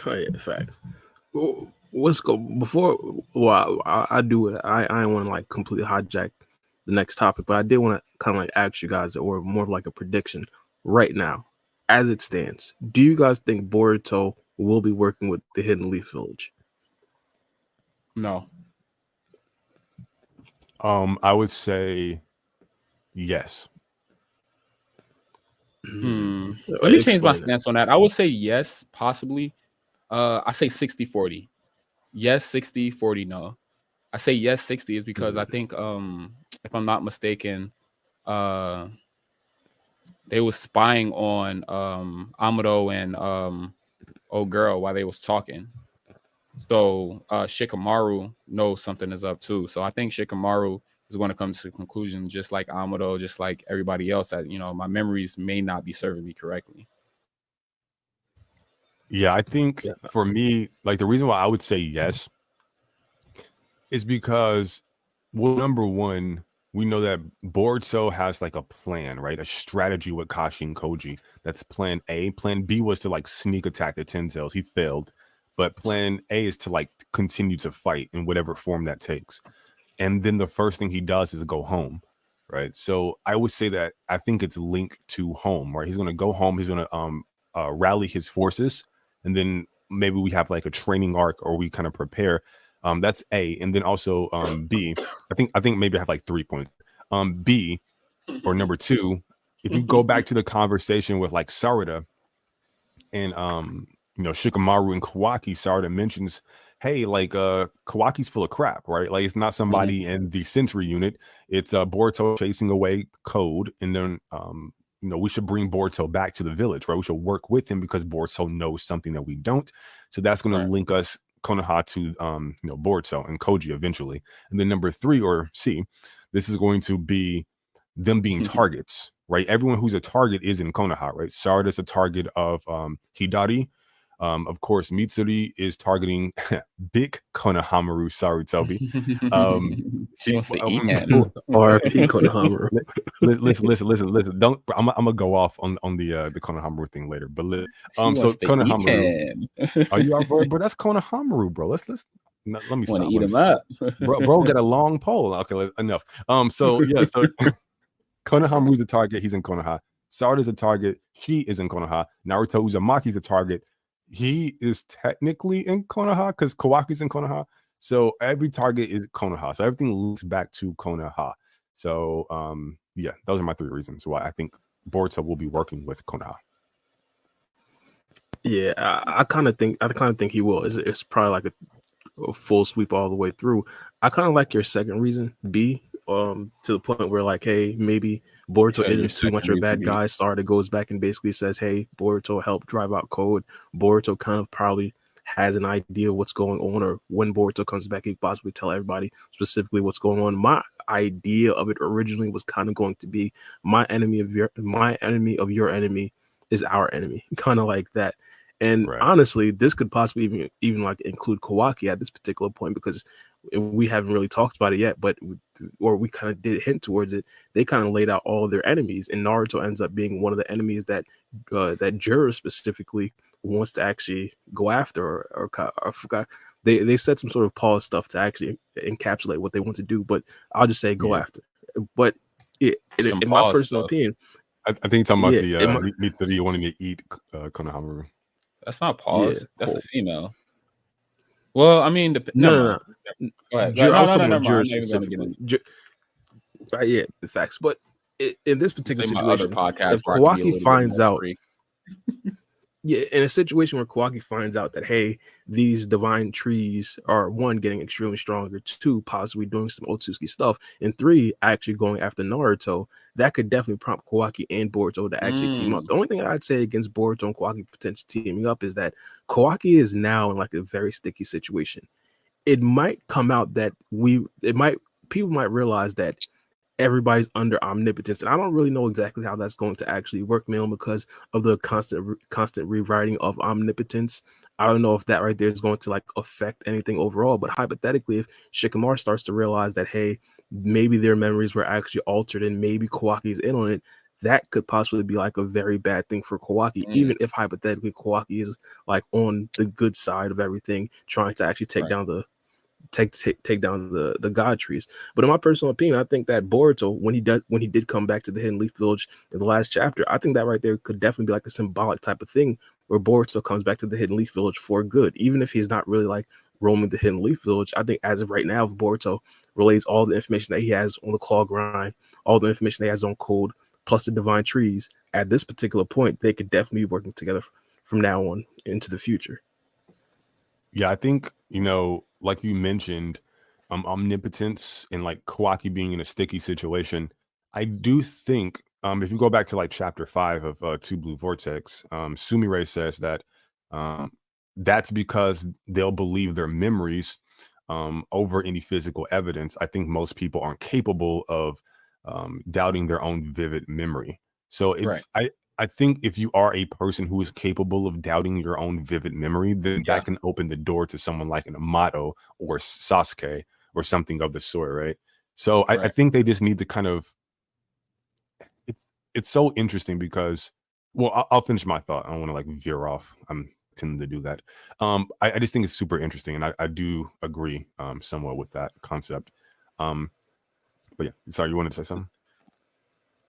Oh, yeah, facts. What's go before? Well, I do it. I don't want to like completely hijack the next topic, but I did want to kind of like ask you guys, or more of like a prediction right now, as it stands. Do you guys think Boruto will be working with the Hidden Leaf Village? No. I would say yes. Let me change my Explain that. stance on that. I would say yes, possibly. I say 60-40. Yes, 60-40, no. I say yes 60 is because I think if I'm not mistaken, they was spying on Amado and old girl while they was talking. So Shikamaru knows something is up too. So I think Shikamaru is going to come to the conclusion, just like Amado, just like everybody else, that my memories may not be serving me correctly. Yeah, I think for me, like the reason why I would say yes is because, well, number one, we know that Boruto has like a plan, right? A strategy with Kashi and Koji. That's plan A. Plan B was to like sneak attack the Ten Tails. He failed. But plan A is to like continue to fight in whatever form that takes. And then the first thing he does is go home, right? So I would say that I think it's linked to home, right? He's going to go home. He's going to rally his forces. And then maybe we have like a training arc, or we kind of prepare. That's A. And then also B, I think maybe I have like 3 points. B, or number two, if you go back to the conversation with like Sarada and Shikamaru and Kawaki, Sarada mentions, hey, like Kawaki's full of crap, right? Like it's not somebody in the sensory unit. It's Boruto chasing away Code, and then we should bring Boruto back to the village, right? We should work with him because Boruto knows something that we don't. So that's going to link us, Konoha, to Boruto and Koji eventually. And then number 3, or C, this is going to be them being targets, right? Everyone who's a target is in Konoha, right? Sarada's a target of Hidari. Of course, Mitsuri is targeting big Konohamaru Sarutobi. She wants to eat him. R.P. Konohamaru. Listen. Don't. I'm gonna go off on the Konohamaru thing later. But so Konohamaru, are you out, bro? That's Konohamaru, bro. Let's let me stop. Want to eat him up, bro? Get a long pole. Okay, enough. So Konohamaru's a target. He's in Konoha. Sarada's a target. She is in Konoha. Naruto Uzumaki's a target. He is technically in Konoha because Kawaki's in Konoha. So every target is Konoha. So everything links back to Konoha. So those are my 3 reasons why I think Boruto will be working with Konoha. Yeah, I kind of think he will. It's probably like a full sweep all the way through. I kind of like your second reason, B, to the point where like, hey, maybe Boruto isn't too much of a bad guy. Sarada goes back and basically says, hey, Boruto helped drive out Code. Boruto kind of probably has an idea of what's going on, or when Boruto comes back, he possibly tell everybody specifically what's going on. My idea of it originally was kind of going to be my enemy of your enemy is our enemy, kind of like that. And honestly, this could possibly even like include Kawaki at this particular point, because we haven't really talked about it yet, but we kind of did hint towards it. They kind of laid out all of their enemies, and Naruto ends up being one of the enemies that that Jura specifically wants to actually go after, or I forgot. They said some sort of pause stuff to actually encapsulate what they want to do, but I'll just say go after. But in my personal opinion, I think you're talking about the Mitsuri wanting to eat Konohamaru. That's not pause. That's a female. Well, I mean, no. Go ahead. Yeah, the facts. But in this particular situation, if Kawaki finds out, in a situation where Kawaki finds out that, hey, these divine trees are, 1, getting extremely stronger, 2, possibly doing some Otsutsuki stuff, and 3, actually going after Naruto, that could definitely prompt Kawaki and Boruto to actually team up. The only thing I'd say against Boruto and Kawaki potentially teaming up is that Kawaki is now in like a very sticky situation. It might come out that people might realize that everybody's under omnipotence, and I don't really know exactly how that's going to actually work, Mill, because of the constant rewriting of omnipotence. I don't know if that right there is going to like affect anything overall, but hypothetically, if Shikamaru starts to realize that, hey, maybe their memories were actually altered and maybe Kawaki's in on it, that could possibly be like a very bad thing for Kawaki, even if hypothetically Kawaki is like on the good side of everything, trying to actually take down the take down the god trees. But in my personal opinion, I think that Boruto, when he did come back to the Hidden Leaf Village in the last chapter, I think that right there could definitely be like a symbolic type of thing where Boruto comes back to the Hidden Leaf Village for good, even if he's not really like roaming the Hidden Leaf Village. I think as of right now, if Boruto relays all the information that he has on the claw grind, all the information that he has on Cold, plus the divine trees, at this particular point, they could definitely be working together from now on into the future. Yeah, I think, you know, like you mentioned, omnipotence and like Kawaki being in a sticky situation. I do think if you go back to like chapter 5 of Two Blue Vortex, Sumire says that that's because they'll believe their memories over any physical evidence. I think most people aren't capable of doubting their own vivid memory. So it's I think if you are a person who is capable of doubting your own vivid memory, then that can open the door to someone like an Amato or Sasuke or something of the sort, right? So I think they just need to kind of. It's so interesting because, well, I'll finish my thought. I don't want to like veer off. I'm tending to do that. I just think it's super interesting, and I do agree somewhat with that concept. But yeah, sorry, you wanted to say something?